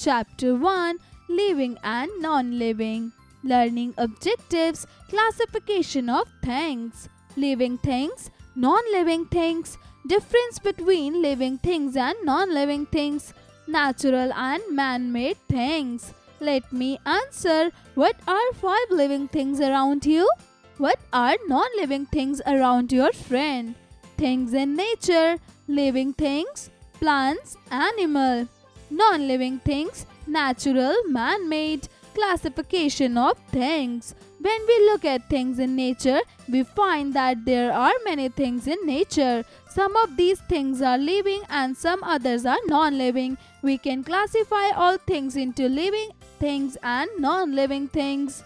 Chapter 1, Living and Non-Living. Learning objectives, classification of things. Living things, non-living things. Difference between living things and non-living things. Natural and man-made things. Let me answer. What are 5 living things around you? What are non-living things around your friend? Things in nature. Living things, plants, animal. Non-living things, natural, man-made. Classification of things. When we look at things in nature, we find that there are many things in nature. Some of these things are living and some others are non-living. We can classify all things into living things and non-living things.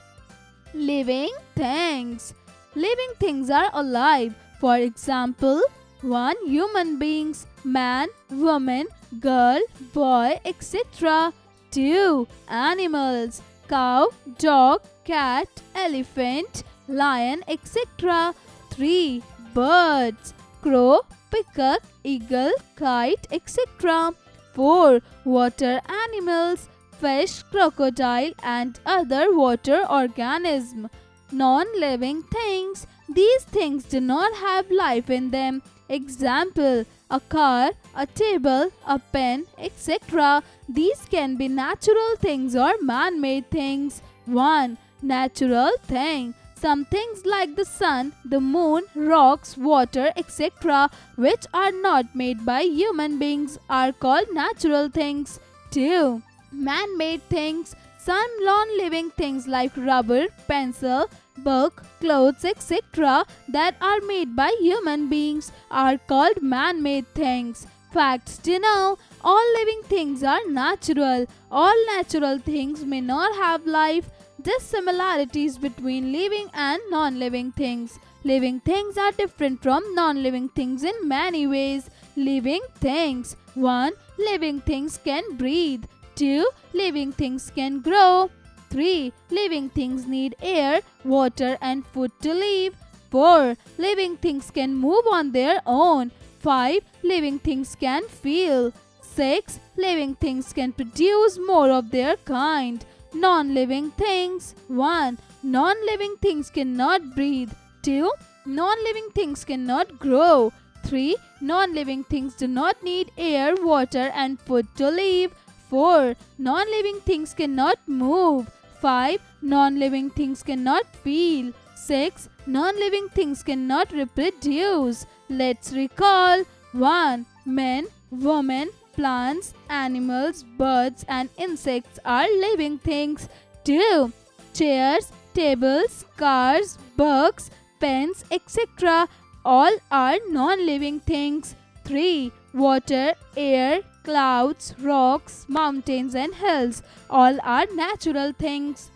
Living things. Living things are alive. For example, 1. Human beings, man, woman, girl, boy, etc. 2. Animals, cow, dog, cat, elephant, lion, etc. 3. Birds, crow, peacock, eagle, kite, etc. 4. Water animals, fish, crocodile, and other water organisms. Non-living things. These things do not have life in them. Example, a car, a table, a pen, etc. These can be natural things or man-made things. 1. Natural thing. Some things like the sun, the moon, rocks, water, etc., which are not made by human beings, are called natural things. 2. Man-made things. Some non-living things like rubber, pencil, book, clothes, etc. that are made by human beings are called man-made things. Facts to know: all living things are natural. All natural things may not have life. Dissimilarities between living and non-living things. Living things are different from non-living things in many ways. Living things. 1. Living things can breathe. 2. Living things can grow. 3. Living things need air, water and food to live. 4. Living things can move on their own. 5. Living things can feel. 6. Living things can produce more of their kind. Non-living things. 1. Non-living things cannot breathe. 2. Non-living things cannot grow. 3. Non-living things do not need air, water and food to live. 4. Non-living things cannot move. 5. Non-living things cannot feel. 6. Non-living things cannot reproduce. Let's recall. 1. Men, women, plants, animals, birds and insects are living things. 2. Chairs, tables, cars, books, pens, etc. all are non-living things. 3. Water, air, clouds, rocks, mountains and hills all are natural things.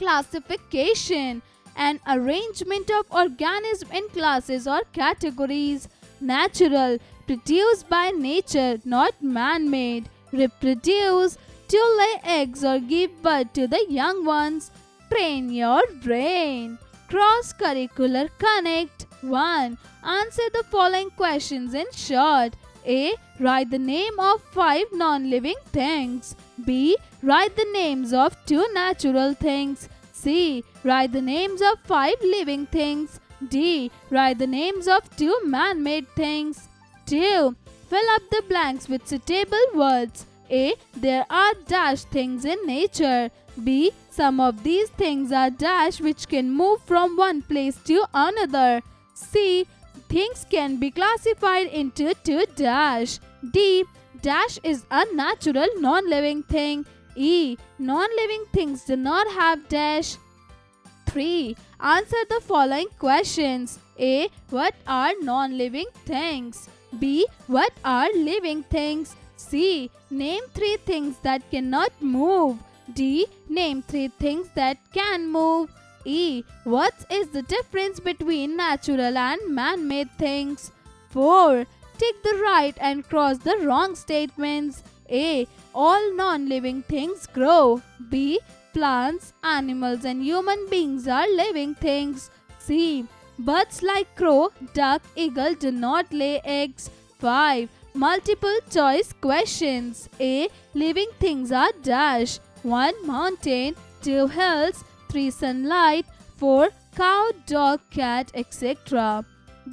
Classification: an arrangement of organisms in classes or categories. Natural, produced by nature, not man-made. Reproduce, to lay eggs or give birth to the young ones. Train your brain. Cross-curricular connect. 1. Answer the following questions in short. A. Write the name of 5 non-living things. B. Write the names of 2 natural things. C. Write the names of 5 living things. D. Write the names of 2 man-made things. 2. Fill up the blanks with suitable words. A. There are dash things in nature. B. Some of these things are dash which can move from one place to another. C. Things can be classified into 2 dash. D. Dash is a natural non-living thing. E. Non-living things do not have dash. 3. Answer the following questions. A. What are non-living things? B. What are living things? C. Name 3 things that cannot move. D. Name 3 things that can move. E. What is the difference between natural and man-made things? 4. Tick the right and cross the wrong statements. A. All non-living things grow. B. Plants, animals and human beings are living things. C. Birds like crow, duck, eagle do not lay eggs. 5. Multiple choice questions. A. Living things are dash. 1. Mountain, 2. Hills, 3. Sunlight, 4. Cow, dog, cat, etc.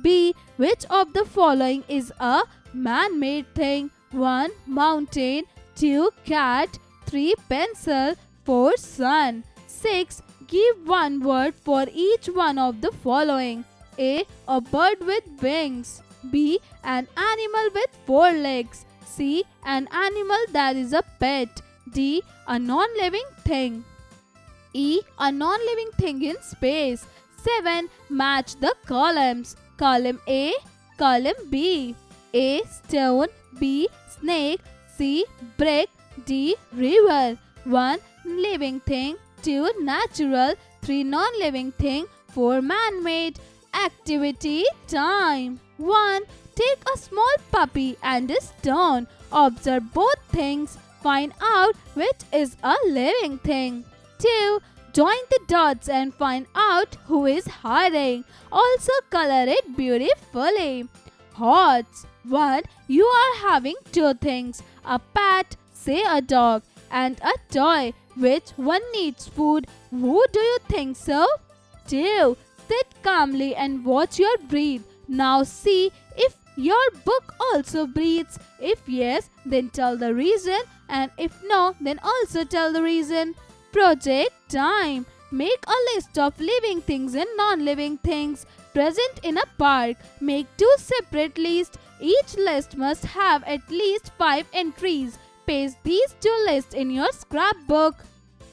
B. Which of the following is a man-made thing? 1. Mountain, 2. Cat, 3. Pencil, 4. Sun. 6. Give one word for each one of the following. A. A bird with wings. B. An animal with 4 legs. C. An animal that is a pet. D. A non-living thing. E. A non-living thing in space. 7. Match the columns. Column A, column B. A. Stone, B. Snake, C. Brick, D. River. 1. Living thing, 2. Natural, 3. Non-living thing, 4. Man-made. Activity time. 1. Take a small puppy and a stone. Observe both things. Find out which is a living thing. 2. Join the dots and find out who is hiding. Also color it beautifully. Horse. 1. You are having 2 things. A pet, say a dog, and a toy. Which one needs food? Who do you think so? 2. Sit calmly and watch your breath. Now see if your book also breathes. If yes, then tell the reason, and if no, then also tell the reason. Project time. Make a list of living things and non-living things present in a park. Make 2 separate lists. Each list must have at least 5 entries. Paste these 2 lists in your scrapbook.